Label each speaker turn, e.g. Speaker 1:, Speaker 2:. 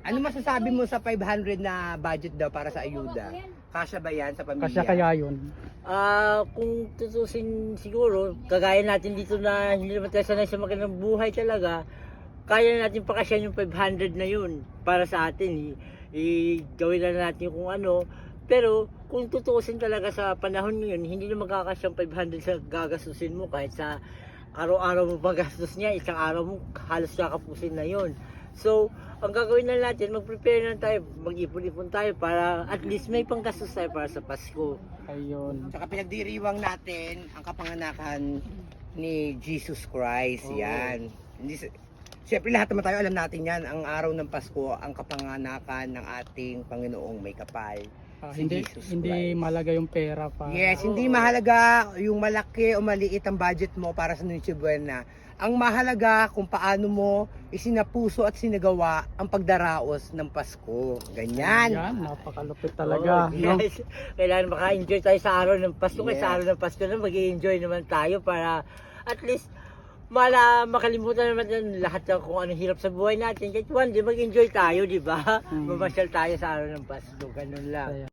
Speaker 1: Ano masasabi mo sa 500 na budget daw para sa ayuda? Kasya ba yan sa pamilya?
Speaker 2: Kasya kaya yun.
Speaker 3: Kung tutusin siguro, kagaya natin dito na hindi naman tayo sanay sa magandang buhay talaga, kaya natin pakasyan yung 500 na yun para sa atin. Gawin na natin kung ano. Pero kung tutusin talaga sa panahon ngayon, hindi na magkakasya yung 500 sa gagastusin mo kahit sa araw-araw mo pagastos niya, isang araw mo halos kakapusin na yun. So, ang gagawin na natin, mag-prepare na tayo, mag-ipon-ipon tayo para at least may panggastos tayo para sa Pasko.
Speaker 2: Ayun.
Speaker 1: Tsaka pinagdiriwang natin ang kapanganakan ni Jesus Christ.
Speaker 2: Oo.
Speaker 1: Yan. Siyempre lahat naman tayo alam natin yan. Ang araw ng Pasko, ang kapanganakan ng ating Panginoong may kapal. Si
Speaker 2: Hindi
Speaker 1: Jesus
Speaker 2: hindi
Speaker 1: Christ.
Speaker 2: mahalaga yung pera pa.
Speaker 1: Yes, hindi mahalaga yung malaki o maliit ang budget mo para sa Noche Buena. Ang mahalaga kung paano mo isinapuso at sinagawa ang pagdaraos ng Pasko. Ganyan.
Speaker 2: Yan, napakalupit talaga.
Speaker 3: Oh,
Speaker 2: No?
Speaker 3: yes. Kailangan maka-enjoy tayo sa araw ng Pasko. Kasi
Speaker 1: Yes.
Speaker 3: sa araw ng Pasko na mag-i-enjoy naman tayo para at least makalimutan naman yan lahat ng kung anong hirap sa buhay natin. Kahit one day mag-enjoy tayo, di ba?
Speaker 2: Mm.
Speaker 3: Mamasyal tayo sa araw ng Pasko. Ganun lang.
Speaker 2: Kaya-